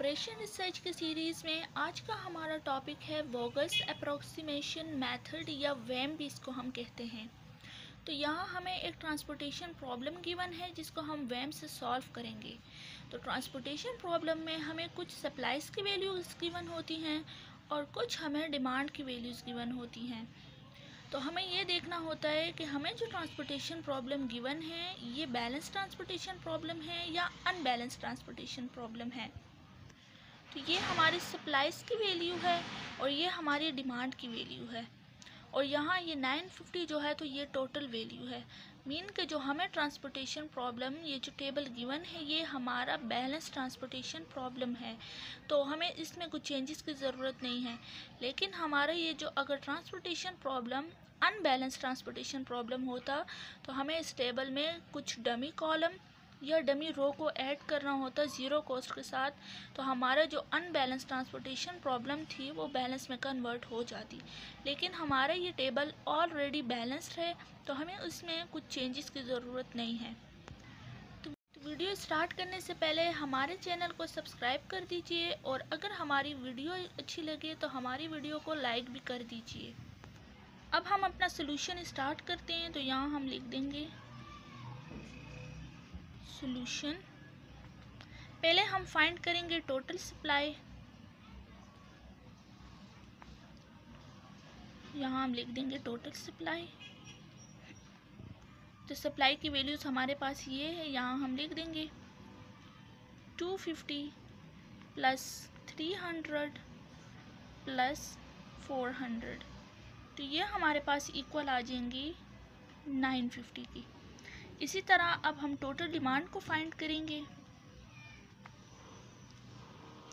Operation research के series में आज का हमारा टॉपिक है वोगल्स अप्रोक्सीमेशन मेथड या वैम भी इसको हम कहते हैं। तो यहाँ हमें एक ट्रांसपोर्टेशन प्रॉब्लम गिवन है जिसको हम वैम से सॉल्व करेंगे। तो ट्रांसपोर्टेशन प्रॉब्लम में हमें कुछ सप्लाईज की वैल्यूज़ गिवन होती हैं और कुछ हमें डिमांड की वैल्यूज़ गिवन होती हैं। तो हमें ये देखना होता है कि हमें जो ट्रांसपोर्टेशन प्रॉब्लम गिवन है ये बैलेंस ट्रांसपोर्टेशन प्रॉब्लम है या अनबैलेंस ट्रांसपोर्टेशन प्रॉब्लम है। तो ये हमारी सप्लाईज की वैल्यू है और ये हमारी डिमांड की वैल्यू है और यहाँ ये 950 जो है तो ये टोटल वैल्यू है। मीन के जो हमें ट्रांसपोर्टेशन प्रॉब्लम ये जो टेबल गिवन है ये हमारा बैलेंस ट्रांसपोर्टेशन प्रॉब्लम है, तो हमें इसमें कुछ चेंजेस की ज़रूरत नहीं है। लेकिन हमारा ये जो अगर transportation problem unbalance transportation problem होता तो हमें इस टेबल में कुछ डमी कॉलम या डमी रो को ऐड करना होता ज़ीरो कॉस्ट के साथ, तो हमारा जो अनबैलेंस ट्रांसपोर्टेशन प्रॉब्लम थी वो बैलेंस में कन्वर्ट हो जाती। लेकिन हमारा ये टेबल ऑलरेडी बैलेंस्ड है तो हमें उसमें कुछ चेंजेस की ज़रूरत नहीं है। तो वीडियो स्टार्ट करने से पहले हमारे चैनल को सब्सक्राइब कर दीजिए और अगर हमारी वीडियो अच्छी लगे तो हमारी वीडियो को लाइक भी कर दीजिए। अब हम अपना सोल्यूशन स्टार्ट करते हैं। तो यहाँ हम लिख देंगे सॉल्यूशन। पहले हम फाइंड करेंगे टोटल सप्लाई। यहाँ हम लिख देंगे टोटल सप्लाई। तो सप्लाई की वैल्यूज हमारे पास ये है, यहाँ हम लिख देंगे 250 प्लस 300 प्लस 400। तो ये हमारे पास इक्वल आ जाएंगी 950 की। इसी तरह अब हम टोटल डिमांड को फाइंड करेंगे।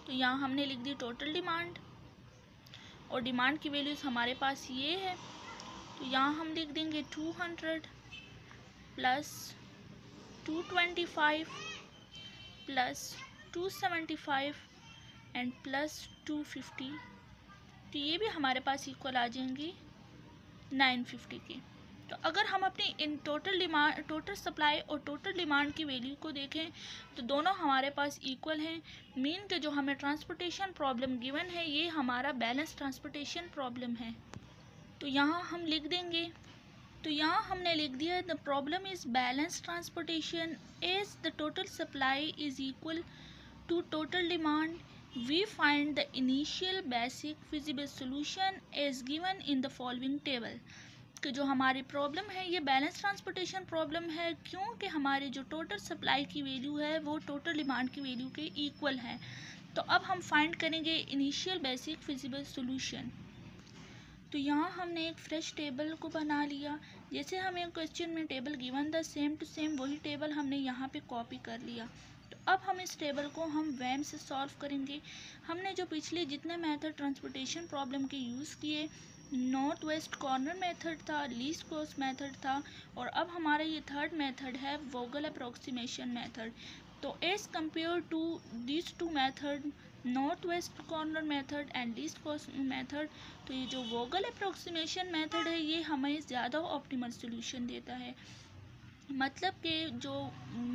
तो यहाँ हमने लिख दी टोटल डिमांड और डिमांड की वैल्यूज़ हमारे पास ये है। तो यहाँ हम लिख देंगे 200 प्लस 225 प्लस 275 एंड प्लस 250। तो ये भी हमारे पास इक्वल आ जाएंगी 950 की। तो अगर हम अपनी इन टोटल सप्लाई और टोटल डिमांड की वैल्यू को देखें तो दोनों हमारे पास इक्वल हैं। मीन के जो हमें ट्रांसपोर्टेशन प्रॉब्लम गिवन है ये हमारा बैलेंस ट्रांसपोर्टेशन प्रॉब्लम है। तो यहाँ हम लिख देंगे, तो यहाँ हमने लिख दिया the problem is balance transportation as the total supply is equal to total demand. We find the initial basic feasible solution as given in the following table। कि जो हमारी प्रॉब्लम है ये बैलेंस ट्रांसपोर्टेशन प्रॉब्लम है क्योंकि हमारी जो total supply की वैल्यू है वो टोटल डिमांड की वैल्यू के इक्वल है। तो अब हम फाइंड करेंगे इनिशियल बेसिक फिजिबल सॉल्यूशन। तो यहाँ हमने एक फ्रेश टेबल को बना लिया। जैसे हमें क्वेश्चन में टेबल गिवन था सेम टू सेम वही टेबल हमने यहाँ पे कॉपी कर लिया। तो अब हम इस टेबल को हम वैम से सॉल्व करेंगे। हमने जो पिछले जितने मेथड ट्रांसपोर्टेशन प्रॉब्लम के यूज़ किए, नॉर्थ वेस्ट कॉर्नर मेथड था, लीस्ट कॉस्ट मेथड था और अब हमारा ये थर्ड मेथड है वोगल अप्रोक्सीमेशन मेथड। तो as compare to these two method north west corner method and least cost method, तो ये जो वोगल अप्रोक्सीमेशन मेथड है ये हमें ज़्यादा ऑप्टिमल सोल्यूशन देता है। मतलब कि जो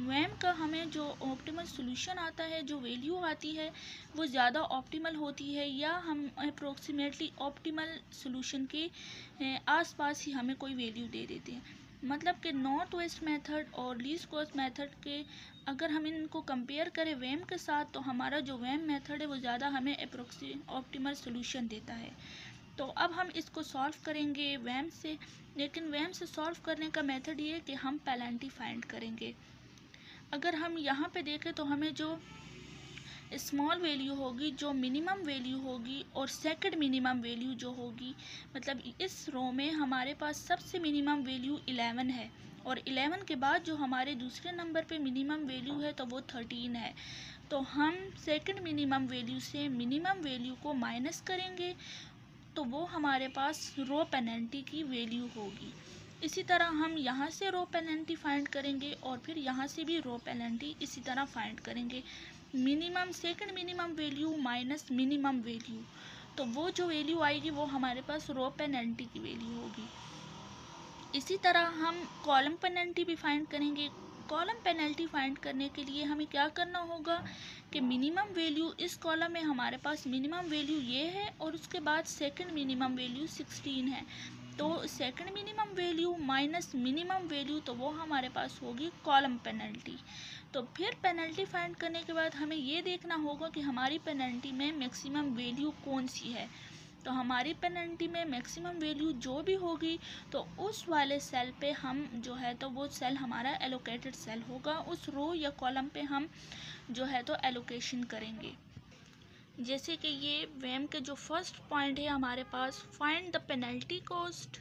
वैम का हमें जो ऑप्टिमल सोल्यूशन आता है, जो वैल्यू आती है वो ज़्यादा ऑप्टिमल होती है या हम अप्रोक्सीमेटली ऑप्टिमल सोल्यूशन के आसपास ही हमें कोई वैल्यू दे देते हैं। मतलब कि नॉर्थ वेस्ट मेथड और लीस्ट कॉस्ट मेथड के अगर हम इनको कंपेयर करें वैम के साथ तो हमारा जो वैम मेथड है वो ज़्यादा हमें ऑप्टिमल सोल्यूशन देता है। तो अब हम इसको सॉल्व करेंगे वैम से, लेकिन वैम से सॉल्व करने का मेथड ये है कि हम पेनल्टी फाइंड करेंगे। अगर हम यहाँ पे देखें तो हमें जो स्मॉल वैल्यू होगी, जो मिनिमम वैल्यू होगी और सेकंड मिनिमम वैल्यू जो होगी, मतलब इस रो में हमारे पास सबसे मिनिमम वैल्यू 11 है और 11 के बाद जो हमारे दूसरे नंबर पे मिनिमम वैल्यू है तो वो 13 है। तो हम सेकंड मिनिमम वैल्यू से मिनिमम वैल्यू को माइनस करेंगे तो वो हमारे पास रो पेनल्टी की वैल्यू होगी। इसी तरह हम यहाँ से रो पेनल्टी फाइंड करेंगे और फिर यहाँ से भी रो पेनल्टी इसी तरह फाइंड करेंगे। Minimum second minimum value minus minimum value, तो वो जो वैल्यू आएगी वो हमारे पास रो पेनल्टी की वैल्यू होगी। इसी तरह हम कॉलम पेनल्टी भी फाइंड करेंगे। कॉलम पेनल्टी फाइंड करने के लिए हमें क्या करना होगा कि मिनिमम वैल्यू इस कॉलम में हमारे पास मिनिमम वैल्यू ये है और उसके बाद सेकंड मिनिमम वैल्यू 16 है। तो second minimum value minus minimum value, तो वो हमारे पास होगी कॉलम पेनल्टी। तो फिर पेनल्टी फाइंड करने के बाद हमें ये देखना होगा कि हमारी पेनल्टी में मैक्सिमम वैल्यू कौन सी है। तो हमारी पेनल्टी में मैक्सिमम वैल्यू जो भी होगी तो उस वाले सेल पे हम जो है तो वो सेल हमारा एलोकेटेड सेल होगा, उस रो या कॉलम पे हम जो है तो एलोकेशन करेंगे। जैसे कि ये वेम के जो फर्स्ट पॉइंट है हमारे पास, find the penalty cost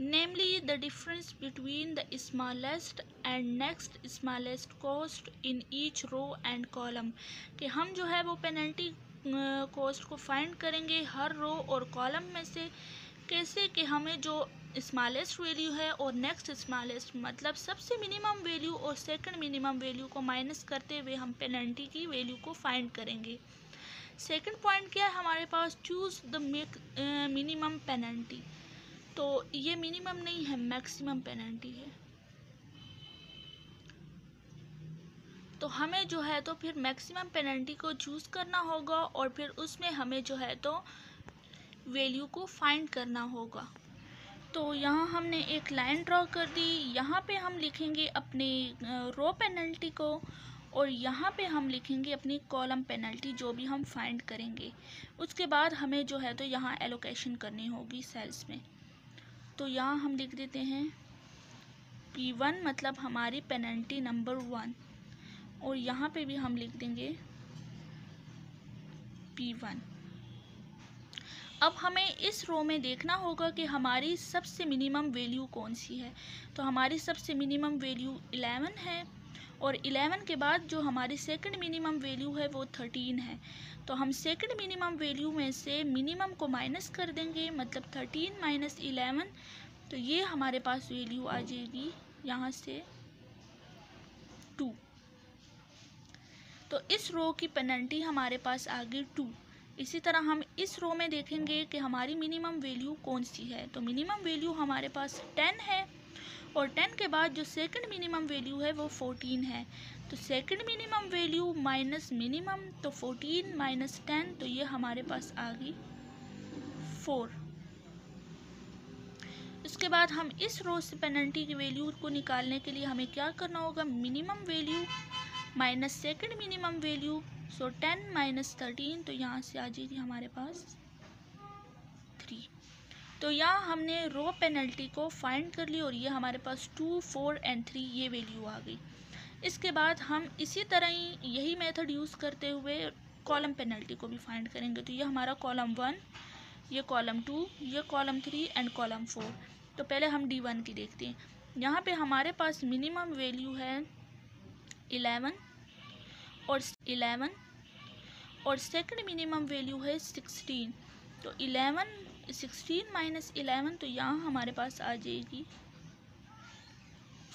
namely the difference between the smallest and next smallest cost in each row and column, कि हम जो है वो पेनल्टी कॉस्ट को फाइंड करेंगे हर रो और कॉलम में से। कैसे कि हमें जो स्मॉलेस्ट वैल्यू है और नेक्स्ट स्मॉलेस्ट, मतलब सबसे मिनिमम वैल्यू और सेकंड मिनिमम वैल्यू को माइनस करते हुए हम पेनल्टी की वैल्यू को फाइंड करेंगे। सेकंड पॉइंट क्या है हमारे पास, चूज द मिनिमम पेनल्टी। तो ये मिनिमम नहीं है, मैक्सिमम पेनल्टी है। तो हमें जो है तो फिर मैक्सिमम पेनल्टी को चूज़ करना होगा और फिर उसमें हमें जो है तो वैल्यू को फाइंड करना होगा। तो यहाँ हमने एक लाइन ड्रॉ कर दी, यहाँ पे हम लिखेंगे अपनी रो पेनल्टी को और यहाँ पे हम लिखेंगे अपनी कॉलम पेनल्टी जो भी हम फाइंड करेंगे। उसके बाद हमें जो है तो यहाँ एलोकेशन करनी होगी सेल्स में। तो यहाँ हम लिख देते हैं P1 मतलब हमारी पेनल्टी नंबर 1 और यहाँ पे भी हम लिख देंगे P1। अब हमें इस रो में देखना होगा कि हमारी सबसे मिनिमम वैल्यू कौन सी है। तो हमारी सबसे मिनिमम वैल्यू 11 है और 11 के बाद जो हमारी सेकंड मिनिमम वैल्यू है वो 13 है। तो हम सेकंड मिनिमम वैल्यू में से मिनिमम को माइनस कर देंगे, मतलब 13 माइनस 11, तो ये हमारे पास वैल्यू आ जाएगी यहाँ से 2। तो इस रो की पेनल्टी हमारे पास आ गई 2। इसी तरह हम इस रो में देखेंगे कि हमारी मिनिमम वैल्यू कौन सी है। तो मिनिमम वैल्यू हमारे पास 10 है और 10 के बाद जो सेकंड मिनिमम वैल्यू है वो 14 है। तो second minimum value minus minimum, तो 14 माइनस 10, तो ये हमारे पास आ गई 4। इसके बाद हम इस रो से पेनल्टी की वैल्यू को निकालने के लिए हमें क्या करना होगा, minimum value minus second minimum value, so 10 minus 13, तो यहाँ से आ जाएगी हमारे पास 3। तो यहाँ हमने रो पेनल्टी को फाइंड कर ली और ये हमारे पास 2, 4 एंड 3 ये वैल्यू आ गई। इसके बाद हम इसी तरह ही यही मेथड यूज़ करते हुए कॉलम पेनल्टी को भी फाइंड करेंगे। तो ये हमारा कॉलम 1, ये कॉलम 2, ये कॉलम 3 एंड कॉलम 4। तो पहले हम D1 की देखते हैं। यहाँ पे हमारे पास मिनिमम वैल्यू है 11 और सेकंड मिनिमम वैल्यू है 16। तो 16 माइनस 11, तो यहाँ हमारे पास आ जाएगी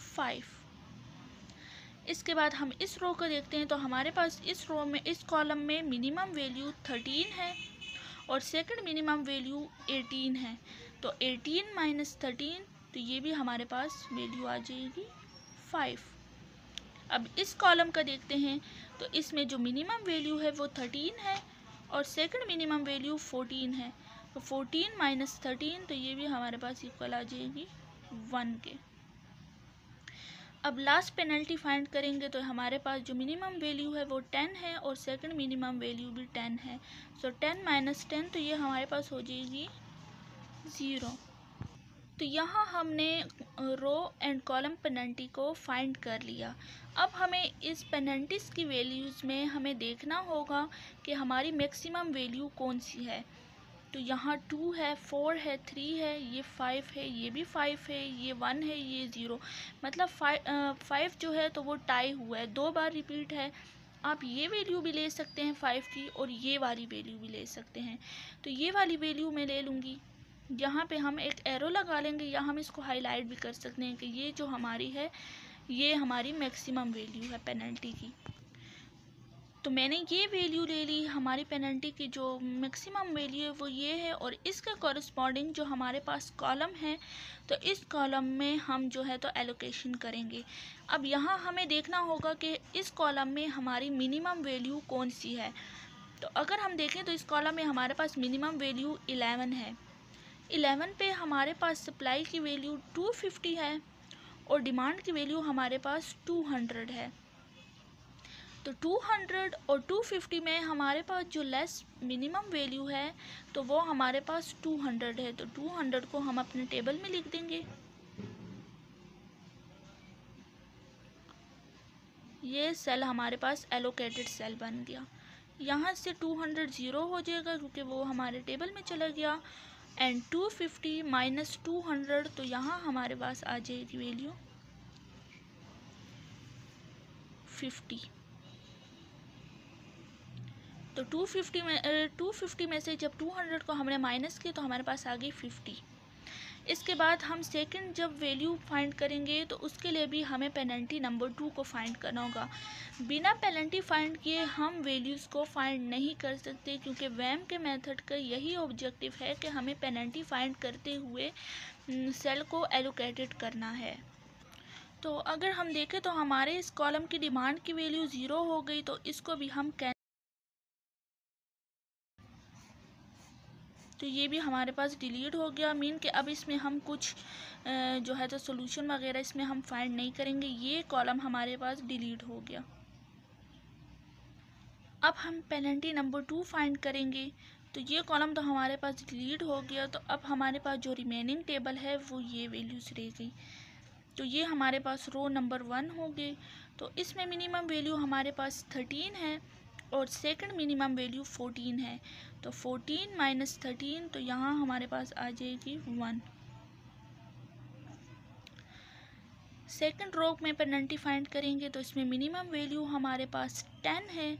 5। इसके बाद हम इस रो को देखते हैं। तो हमारे पास इस रो में, इस कॉलम में मिनिमम वैल्यू 13 है और सेकंड मिनिमम वैल्यू 18 है। तो 18 माइनस 13, तो ये भी हमारे पास वैल्यू आ जाएगी 5। अब इस कॉलम का देखते हैं। तो इसमें जो मिनिमम वैल्यू है वो 13 है और सेकंड मिनिमम वैल्यू 14 है। तो 14 माइनस 13, तो ये भी हमारे पास इक्वल आ जाएगी 1 के। अब लास्ट पेनल्टी फाइंड करेंगे। तो हमारे पास जो मिनिमम वैल्यू है वो 10 है और सेकंड मिनिमम वैल्यू भी 10 है। सो 10 माइनस 10, तो ये हमारे पास हो जाएगी 0। तो यहाँ हमने रो एंड कॉलम पेनल्टी को फाइंड कर लिया। अब हमें इस पेनल्टीज की वैल्यूज़ में हमें देखना होगा कि हमारी मैक्सिमम वैल्यू कौन सी है। तो यहाँ 2 है, 4 है, 3 है, ये 5 है, ये भी 5 है, ये 1 है, ये 0, मतलब 5 जो है तो वो टाई हुआ है, 2 बार रिपीट है। आप ये वैल्यू भी ले सकते हैं 5 की और ये वाली वैल्यू भी ले सकते हैं। तो ये वाली वैल्यू मैं ले लूँगी। यहाँ पे हम एक एरो लगा लेंगे या हम इसको हाईलाइट भी कर सकते हैं कि ये जो हमारी है ये हमारी मैक्सिमम वैल्यू है पेनल्टी की। तो मैंने ये वैल्यू ले ली, हमारी पेनल्टी की जो मैक्सिमम वैल्यू है वो ये है, और इसके कॉरस्पॉन्डिंग जो हमारे पास कॉलम है तो इस कॉलम में हम जो है तो एलोकेशन करेंगे। अब यहाँ हमें देखना होगा कि इस कॉलम में हमारी मिनिमम वैल्यू कौन सी है। तो अगर हम देखें तो इस कॉलम में हमारे पास मिनिमम वैल्यू 11 है। 11 पे हमारे पास सप्लाई की वैल्यू 250 है और डिमांड की वैल्यू हमारे पास 200 है। तो 200 और 250 में हमारे पास जो लेस मिनिमम वैल्यू है तो वो हमारे पास 200 है। तो 200 को हम अपने टेबल में लिख देंगे। ये सेल हमारे पास एलोकेटेड सेल बन गया। यहाँ से 200 ज़ीरो हो जाएगा क्योंकि वो हमारे टेबल में चला गया, एंड 250 माइनस 200 तो यहाँ हमारे पास आ जाएगी वैल्यू 50। तो 250 में से जब 200 को हमने माइनस किया तो हमारे पास आ गई 50। इसके बाद हम सेकंड जब वैल्यू फाइंड करेंगे तो उसके लिए भी हमें पेनल्टी नंबर 2 को फाइंड करना होगा। बिना पेनल्टी फाइंड किए हम वैल्यूज़ को फाइंड नहीं कर सकते, क्योंकि वैम के मेथड का यही ऑब्जेक्टिव है कि हमें पेनल्टी फाइंड करते हुए सेल को एलोकेटेड करना है। तो अगर हम देखें तो हमारे इस कॉलम की डिमांड की वैल्यू 0 हो गई, तो इसको भी हम तो ये भी हमारे पास डिलीट हो गया। मीन कि अब इसमें हम कुछ जो है तो सॉल्यूशन वगैरह इसमें हम फाइंड नहीं करेंगे, ये कॉलम हमारे पास डिलीट हो गया। अब हम पेनल्टी नंबर 2 फाइंड करेंगे। तो ये कॉलम तो हमारे पास डिलीट हो गया। तो अब हमारे पास जो रिमेनिंग टेबल है वो ये वैल्यूज़ रह गई। तो ये हमारे पास रो नंबर 1 हो गई। तो इसमें मिनिमम वैल्यू हमारे पास 13 है और सेकंड मिनिमम वैल्यू 14 है। तो 14 माइनस 13 तो यहाँ हमारे पास आ जाएगी 1। सेकंड रो में पेनल्टी फाइंड करेंगे तो इसमें मिनिमम वैल्यू हमारे पास 10 है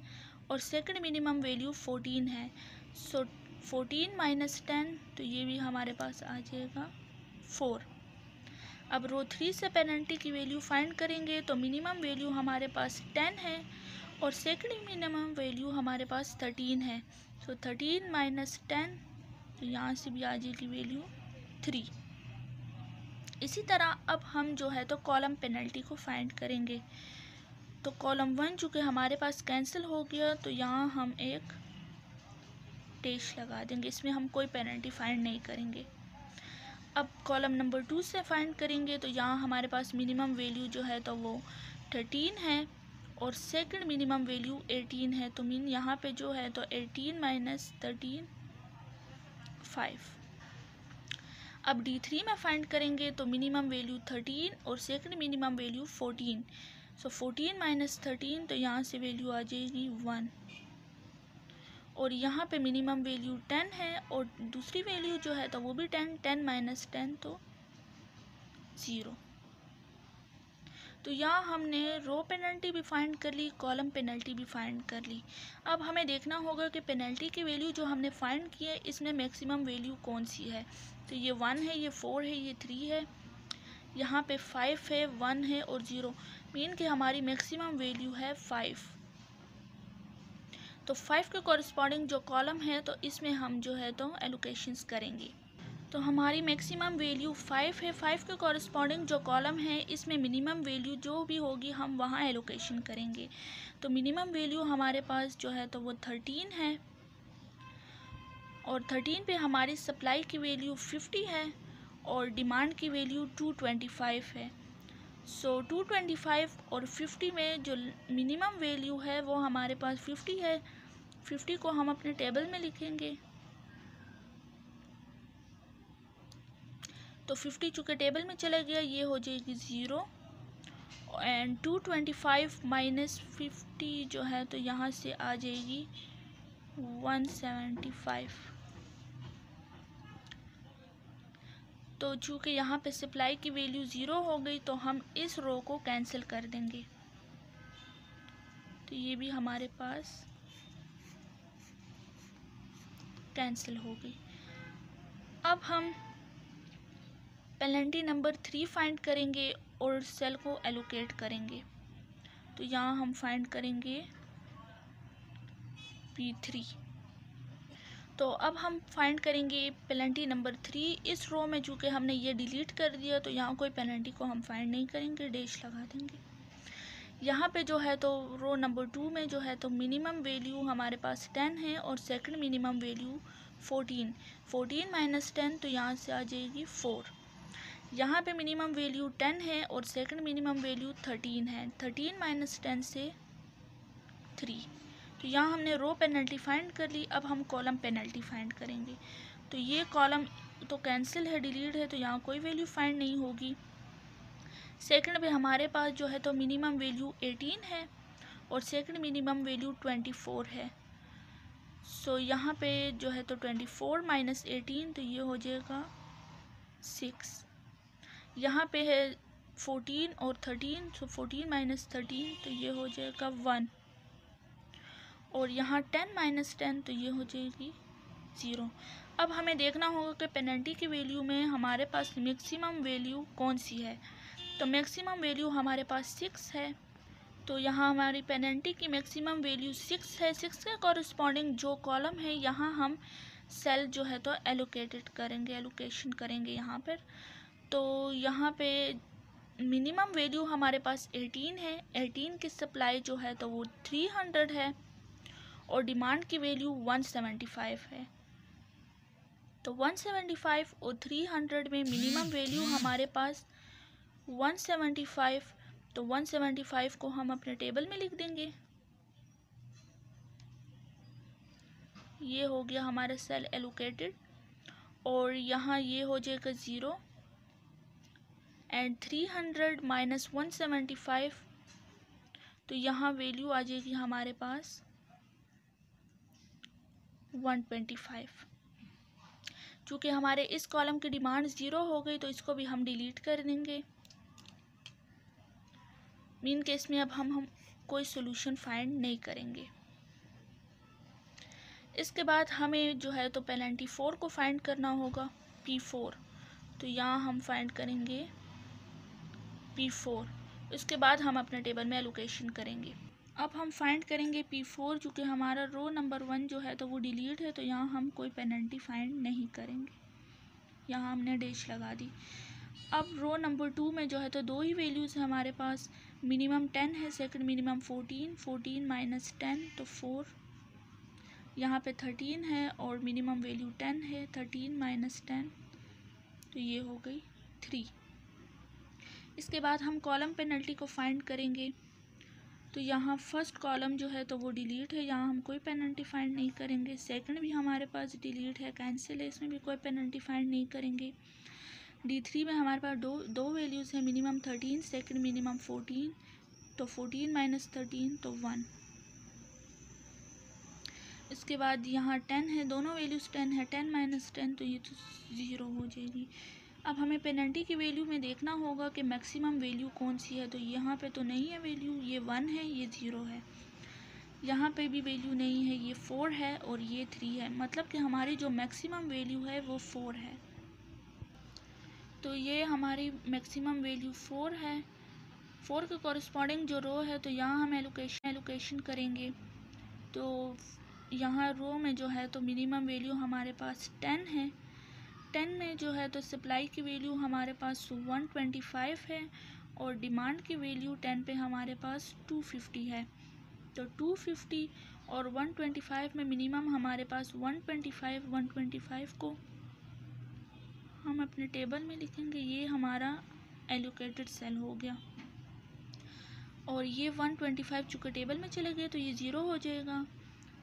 और सेकंड मिनिमम वैल्यू 14 है। सो 14 माइनस 10 तो ये भी हमारे पास आ जाएगा 4। अब रो 3 से पेनल्टी की वैल्यू फाइंड करेंगे तो मिनिमम वैल्यू हमारे पास 10 है और सेकंड मिनिमम वैल्यू हमारे पास 13 है। सो 13 माइनस 10 तो यहाँ से भी आ जाएगी वैल्यू 3। इसी तरह अब हम जो है तो कॉलम पेनल्टी को फाइंड करेंगे। तो कॉलम 1 चूँकि हमारे पास कैंसिल हो गया तो यहाँ हम एक डैश लगा देंगे, इसमें हम कोई पेनल्टी फाइंड नहीं करेंगे। अब कॉलम नंबर 2 से फाइंड करेंगे तो यहाँ हमारे पास मिनिमम वैल्यू जो है तो वो 13 है और सेकंड मिनिमम वैल्यू 18 है। तो मीन यहाँ पे जो है तो 18 माइनस 13 5। अब D3 में फाइंड करेंगे तो मिनिमम वैल्यू 13 और सेकंड मिनिमम वैल्यू 14। सो 14 माइनस 13 तो यहाँ से वैल्यू आ जाएगी 1 और यहाँ पे मिनिमम वैल्यू 10 है और दूसरी वैल्यू जो है तो वो भी 10। 10 माइनस 10 तो 0। तो यहाँ हमने रो पेनल्टी भी फाइंड कर ली, कॉलम पेनल्टी भी फाइंड कर ली। अब हमें देखना होगा कि पेनल्टी की वैल्यू जो हमने फाइंड की है इसमें मैक्सिमम वैल्यू कौन सी है। तो ये 1 है, ये 4 है, ये 3 है, यहाँ पे 5 है, 1 है और 0। मीन कि हमारी मैक्सिमम वैल्यू है 5। तो 5 के कॉरस्पॉन्डिंग जो कॉलम है तो इसमें हम जो है तो एलोकेशंस करेंगे। तो हमारी मैक्सिमम वैल्यू 5 है। 5 के कॉरस्पॉन्डिंग जो कॉलम है इसमें मिनिमम वैल्यू जो भी होगी हम वहाँ एलोकेशन करेंगे। तो मिनिमम वैल्यू हमारे पास जो है तो वो 13 है और 13 पे हमारी सप्लाई की वैल्यू 50 है और डिमांड की वैल्यू 225 है। सो 225 और 50 में जो मिनिमम वैल्यू है वो हमारे पास 50 है। 50 को हम अपने टेबल में लिखेंगे। तो 50 चूँकि टेबल में चला गया ये हो जाएगी 0 एंड 225 माइनस 50 जो है तो यहाँ से आ जाएगी 175। तो चूँकि यहाँ पे सप्लाई की वैल्यू 0 हो गई तो हम इस रो को कैंसिल कर देंगे। तो ये भी हमारे पास कैंसिल हो गई। अब हम पेनल्टी नंबर 3 फाइंड करेंगे और सेल को एलोकेट करेंगे। तो यहाँ हम फाइंड करेंगे P3। तो अब हम फाइंड करेंगे पेनल्टी नंबर 3। इस रो में चूँकि हमने ये डिलीट कर दिया तो यहाँ कोई पेनल्टी को हम फाइंड नहीं करेंगे, डैश लगा देंगे। यहाँ पे जो है तो रो नंबर 2 में जो है तो मिनिमम वैल्यू हमारे पास 10 है और सेकंड मिनिमम वैल्यू 14 माइनस 10 तो यहाँ से आ जाएगी 4। यहाँ पे मिनिमम वैल्यू 10 है और सेकंड मिनिमम वैल्यू 13 है। 13 माइनस 10 से 3। तो यहाँ हमने रो पेनल्टी फाइंड कर ली। अब हम कॉलम पेनल्टी फाइंड करेंगे। तो ये कॉलम तो कैंसिल है, डिलीट है, तो यहाँ कोई वैल्यू फाइंड नहीं होगी। सेकंड पे हमारे पास जो है तो मिनिमम वैल्यू 18 है और सेकंड मिनिमम वैल्यू 24 है। सो यहाँ पे जो है तो 24 माइनस 18 तो ये हो जाएगा 6। यहाँ पे है 14 और 13, सो 14 माइनस 13 तो ये हो जाएगा 1 और यहाँ 10 माइनस 10 तो ये हो जाएगी 0। अब हमें देखना होगा कि पेनल्टी की वैल्यू में हमारे पास मैक्सिमम वैल्यू कौन सी है। तो मैक्सिमम वैल्यू हमारे पास 6 है। तो यहाँ हमारी पेनल्टी की मैक्सिमम वैल्यू 6 है। 6 के कॉरस्पॉन्डिंग जो कॉलम है यहाँ हम सेल जो है तो एलोकेशन करेंगे यहाँ पर। तो यहाँ पे मिनिमम वैल्यू हमारे पास 18 है। 18 की सप्लाई जो है तो वो 300 है और डिमांड की वैल्यू 175 है। तो 175 और 300 में मिनिमम वैल्यू हमारे पास 175। तो 175 को हम अपने टेबल में लिख देंगे। ये हो गया हमारा सेल एलोकेटेड और यहाँ ये हो जाएगा 0 एंड 300 माइनस 175 तो यहाँ वैल्यू आ जाएगी हमारे पास 125। चूँकि हमारे इस कॉलम की डिमांड 0 हो गई तो इसको भी हम डिलीट कर देंगे। मीन केस में अब हम कोई सोल्यूशन फाइंड नहीं करेंगे। इसके बाद हमें जो है तो पेनल्टी 4 को फाइंड करना होगा, P4। तो यहाँ हम फाइंड करेंगे P4। इसके बाद हम अपने टेबल में एलोकेशन करेंगे। अब हम फाइंड करेंगे P4। चूँकि हमारा रो नंबर 1 जो है तो वो डिलीट है तो यहाँ हम कोई पेनल्टी फाइंड नहीं करेंगे। यहाँ हमने डैश लगा दी। अब रो नंबर 2 में जो है तो दो ही वैल्यूज़ है हमारे पास। मिनिमम 10 है, सेकंड मिनिमम 14 माइनस 10 तो 4। यहाँ पे 13 है और मिनिमम वैल्यू 10 है। 13 माइनस 10 तो ये हो गई 3। इसके बाद हम कॉलम पेनल्टी को फाइंड करेंगे। तो यहाँ फर्स्ट कॉलम जो है तो वो डिलीट है, यहाँ हम कोई पेनल्टी फाइंड नहीं करेंगे। सेकंड भी हमारे पास डिलीट है, कैंसिल है, इसमें भी कोई पेनल्टी फाइंड नहीं करेंगे। D3 में हमारे पास दो वैल्यूज़ है, मिनिमम 13, सेकंड मिनिमम 14। तो 14 माइनस 13 तो 1। इसके बाद यहाँ 10 है, दोनों वैल्यूज़ 10 है। 10 माइनस 10 तो ये तो 0 हो जाएगी। अब हमें पेनल्टी की वैल्यू में देखना होगा कि मैक्सिमम वैल्यू कौन सी है। तो यहाँ पे तो नहीं है वैल्यू, ये 1 है, ये 0 है। यहाँ पे भी वैल्यू नहीं है, ये 4 है और ये 3 है। मतलब कि हमारी जो मैक्सिमम वैल्यू है वो 4 है। तो ये हमारी मैक्सिमम वैल्यू 4 है। 4 के कॉरस्पॉन्डिंग जो रो है तो यहाँ हम एलोकेशन करेंगे। तो यहाँ रो में जो है तो मिनिमम वैल्यू हमारे पास 10 है। 10 में जो है तो सप्लाई की वैल्यू हमारे पास 125 है और डिमांड की वैल्यू 10 पे हमारे पास 250 है। तो 250 और 125 में मिनिमम हमारे पास 125 को हम अपने टेबल में लिखेंगे। ये हमारा एलोकेटेड सेल हो गया और ये 125 चूँकि टेबल में चले गए तो ये 0 हो जाएगा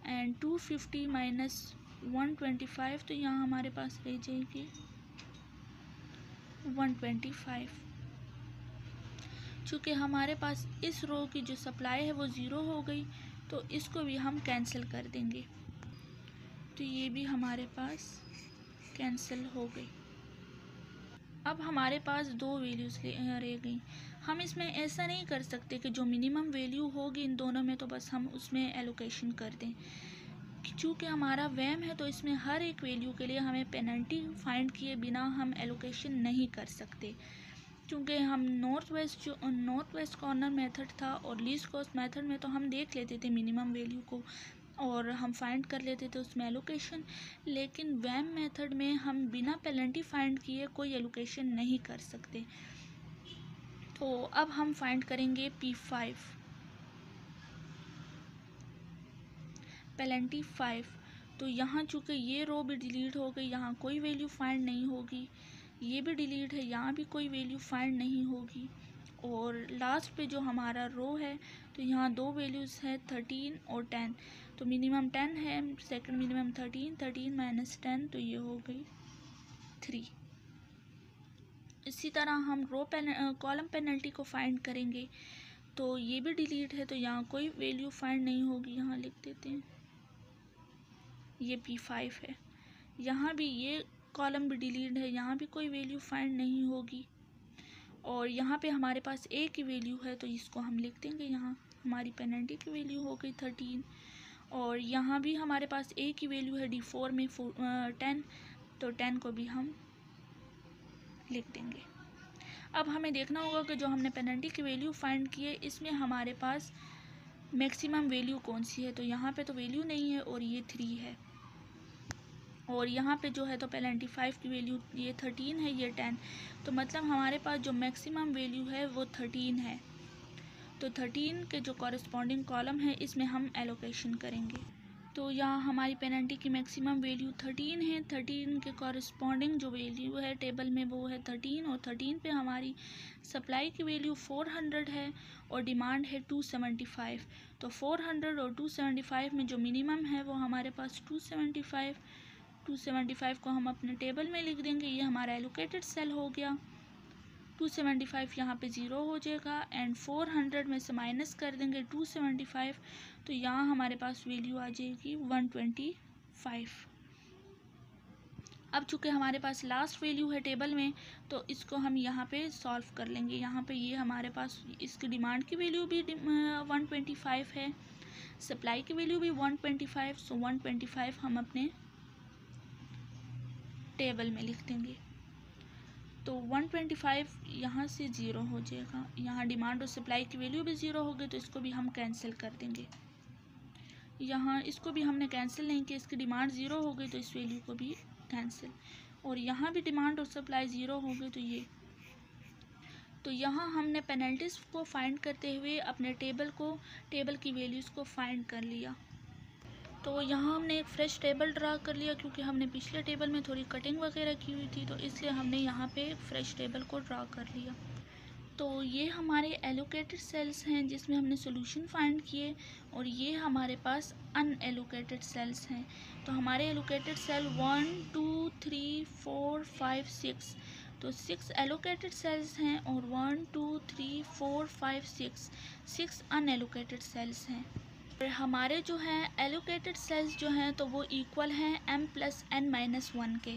एंड 250 माइनस 125 तो यहाँ हमारे पास रह जाएगी 125। चूँकि हमारे पास इस रो की जो सप्लाई है वो 0 हो गई तो इसको भी हम कैंसिल कर देंगे। तो ये भी हमारे पास कैंसिल हो गई। अब हमारे पास दो वैल्यूज़ रह गई। हम इसमें ऐसा नहीं कर सकते कि जो मिनिमम वैल्यू होगी इन दोनों में तो बस हम उसमें एलोकेशन कर दें। चूँकि हमारा वैम है तो इसमें हर एक वैल्यू के लिए हमें पेनल्टी फाइंड किए बिना हम एलोकेशन नहीं कर सकते। क्योंकि हम नॉर्थ वेस्ट कॉर्नर मेथड था और लीस्ट कॉस्ट मेथड में तो हम देख लेते थे मिनिमम वैल्यू को। और हम फाइंड कर लेते थे उसमें एलोकेशन, लेकिन वैम मेथड में हम बिना पेनल्टी फाइंड किए कोई एलोकेशन नहीं कर सकते। तो अब हम फाइंड करेंगे P5 पेनल्टी 5। तो यहाँ चूँकि ये रो भी डिलीट हो गई, यहाँ कोई वैल्यू फाइंड नहीं होगी, ये भी डिलीट है, यहाँ भी कोई वैल्यू फाइंड नहीं होगी, और लास्ट पे जो हमारा रो है तो यहाँ दो वैल्यूज़ है 13 और 10। तो मिनिमम 10 है, सेकंड मिनिमम 13 माइनस 10, तो ये हो गई 3। इसी तरह हम कॉलम पेनल्टी को फाइंड करेंगे। तो ये भी डिलीट है, तो यहाँ कोई वैल्यू फाइंड नहीं होगी, यहाँ लिख देते हैं, ये P5 है। यहाँ भी ये कॉलम भी डिलीट है, यहाँ भी कोई वैल्यू फाइंड नहीं होगी, और यहाँ पे हमारे पास ए की वैल्यू है, तो इसको हम लिख देंगे। यहाँ हमारी पेनल्टी की वैल्यू हो गई 13, और यहाँ भी हमारे पास ए की वैल्यू है D4 में 10, तो 10 को भी हम लिख देंगे। अब हमें देखना होगा कि जो हमने पेनल्टी की वैल्यू फाइंड की है इसमें हमारे पास मैक्सिमम वैल्यू कौन सी है। तो यहाँ पे तो वैल्यू नहीं है और ये 3 है, और यहाँ पे जो है तो पेनल्टी 5 की वैल्यू ये 13 है, ये 10, तो मतलब हमारे पास जो मैक्सिमम वैल्यू है वो 13 है। तो 13 के जो कॉरस्पॉन्डिंग कॉलम है इसमें हम एलोकेशन करेंगे। तो यहाँ हमारी पेनल्टी की मैक्सिमम वैल्यू 13 है, 13 के कॉरस्पॉन्डिंग जो वैल्यू है टेबल में वो है 13, और 13 पे हमारी सप्लाई की वैल्यू 400 है और डिमांड है 275। तो 400 और 275 में जो मिनिमम है वो हमारे पास 275 को हम अपने टेबल में लिख देंगे। ये हमारा एलोकेटेड सेल हो गया। 275 यहाँ पे 0 हो जाएगा, एंड 400 में से माइनस कर देंगे 275, तो यहाँ हमारे पास वैल्यू आ जाएगी 125। अब चूँकि हमारे पास लास्ट वैल्यू है टेबल में, तो इसको हम यहाँ पे सॉल्व कर लेंगे। यहाँ पे ये हमारे पास इसकी डिमांड की वैल्यू भी 125 है, सप्लाई की वैल्यू भी 125, सो 125 हम अपने टेबल में लिख देंगे। तो 125 यहाँ से 0 हो जाएगा, यहाँ डिमांड और सप्लाई की वैल्यू भी 0 हो गई, तो इसको भी हम कैंसिल कर देंगे। यहाँ इसको भी हमने कैंसिल नहीं किया, इसकी डिमांड 0 हो गई तो इस वैल्यू को भी कैंसिल, और यहाँ भी डिमांड और सप्लाई 0 हो गई, तो यहाँ हमने पेनल्टीज़ को फाइंड करते हुए अपने टेबल की वैल्यूज़ को फाइंड कर लिया। तो यहाँ हमने एक फ़्रेश टेबल ड्रा कर लिया, क्योंकि हमने पिछले टेबल में थोड़ी कटिंग वगैरह की हुई थी, तो इसलिए हमने यहाँ पे एक फ़्रेश टेबल को ड्रा कर लिया। तो ये हमारे एलोकेटेड सेल्स हैं जिसमें हमने सोल्यूशन फाइंड किए, और ये हमारे पास अनएलोकेटेड सेल्स हैं। तो हमारे एलोकेटेड सेल 1 2 3 4 5 6, तो 6 एलोकेटेड सेल्स हैं, और 1 2 3 4 5 6 अनएलोकेटेड सेल्स हैं। और हमारे जो हैं एलोकेटेड सेल्स जो हैं तो वो इक्वल हैं m+n-1 के।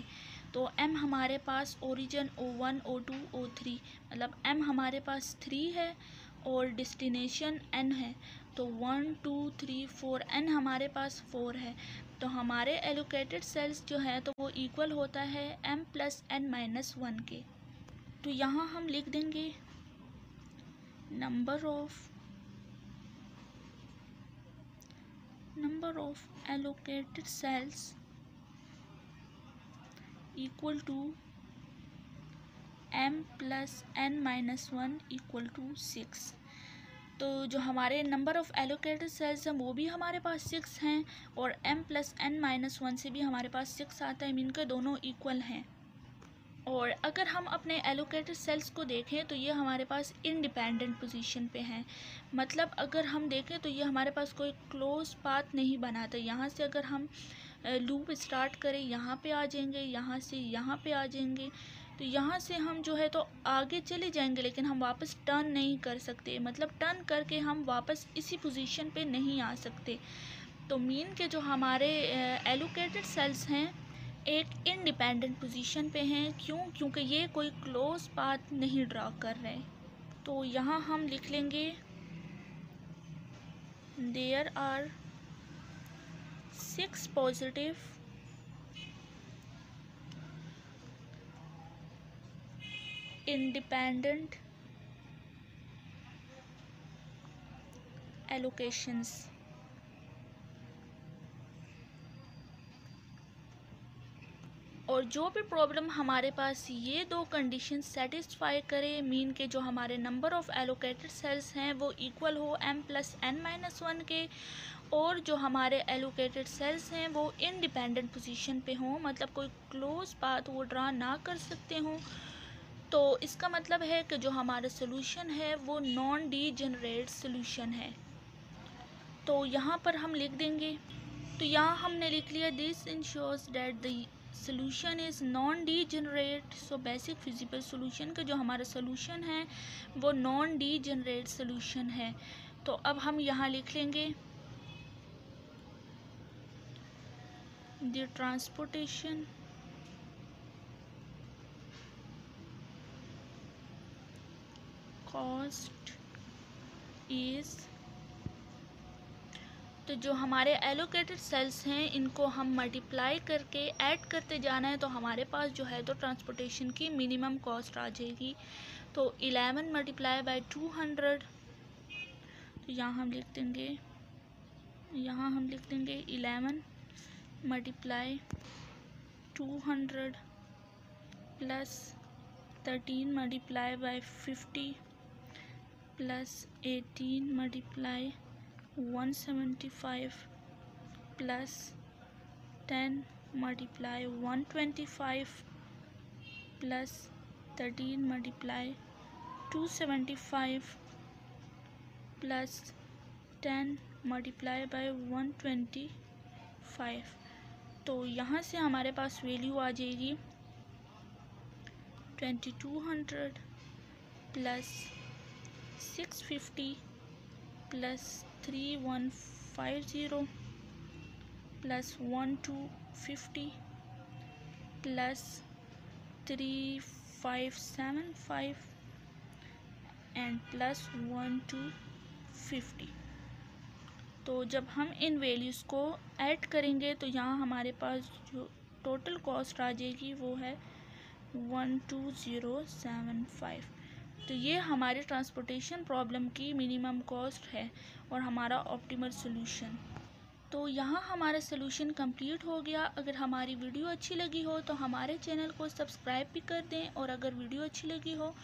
तो m हमारे पास ओरिजिन O1 O2 O3, मतलब m हमारे पास 3 है और डेस्टिनेशन n है, तो 1 2 3 4 n हमारे पास 4 है। तो हमारे एलोकेटेड सेल्स जो है तो वो इक्वल होता है m+n-1 के। तो यहाँ हम लिख देंगे number of allocated cells equal to m+n-1 equal to 6। तो जो हमारे नंबर ऑफ़ एलोकेटेड सेल्स हैं वो भी हमारे पास 6 हैं, और m+n-1 से भी हमारे पास 6 आता है, इनके दोनों इक्वल हैं। और अगर हम अपने एलोकेटेड सेल्स को देखें तो ये हमारे पास इंडिपेंडेंट पोजीशन पे हैं, मतलब अगर हम देखें तो ये हमारे पास कोई क्लोज पाथ नहीं बनाते। यहाँ से अगर हम लूप स्टार्ट करें यहाँ पे आ जाएंगे, यहाँ से यहाँ पे आ जाएंगे, तो यहाँ से हम जो है तो आगे चले जाएंगे, लेकिन हम वापस टर्न नहीं कर सकते, मतलब टर्न करके हम वापस इसी पोजीशन पे नहीं आ सकते। तो मीन के जो हमारे एलोकेटेड सेल्स हैं एक इंडिपेंडेंट पोजीशन पे हैं, क्योंकि ये कोई क्लोज पाथ नहीं ड्रा कर रहे। तो यहाँ हम लिख लेंगे there are 6 positive independent allocations और जो भी प्रॉब्लम हमारे पास ये दो कंडीशन सेटिस्फाई करे, मीन के जो हमारे नंबर ऑफ एलोकेटेड सेल्स हैं वो इक्वल हो m+n-1 के, और जो हमारे एलोकेटेड सेल्स हैं वो इंडिपेंडेंट पोजीशन पे हों, मतलब कोई क्लोज पाथ वो ड्रा ना कर सकते हों, तो इसका मतलब है कि जो हमारा सोल्यूशन है वो नॉन डीजेनरेट सोल्यूशन है। तो यहाँ पर हम लिख देंगे, तो यहाँ हमने लिख लिया this ensures that the solution is non degenerate. So basic feasible solution का जो हमारा सोल्यूशन है वो नॉन डीजेनरेट सोल्यूशन है। तो अब हम यहाँ लिख लेंगे द ट्रांसपोर्टेशन कॉस्ट इज़, तो जो हमारे एलोकेटेड सेल्स हैं इनको हम मल्टीप्लाई करके ऐड करते जाना है, तो हमारे पास जो है तो ट्रांसपोर्टेशन की मिनिमम कॉस्ट आ जाएगी। तो 11 मल्टीप्लाई बाय 200, तो यहाँ हम लिख देंगे 11 multiply 200 plus 13 multiply by 50 plus 18 multiply 175 plus 10 multiply 125 plus 13 multiply 275 plus 10 multiply by 125। तो यहाँ से हमारे पास वैल्यू आ जाएगी 2200 plus 650 plus 3150 plus 1250 plus 3575 and plus 1250। तो जब हम इन वैल्यूज़ को ऐड करेंगे तो यहाँ हमारे पास जो टोटल कॉस्ट आ जाएगी वो है 12075। तो ये हमारे ट्रांसपोर्टेशन प्रॉब्लम की मिनिमम कॉस्ट है और हमारा ऑप्टिमल सोल्यूशन। तो यहाँ हमारा सोल्यूशन कंप्लीट हो गया। अगर हमारी वीडियो अच्छी लगी हो तो हमारे चैनल को सब्सक्राइब भी कर दें, और अगर वीडियो अच्छी लगी हो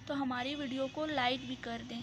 तो हमारी वीडियो को लाइक भी कर दें।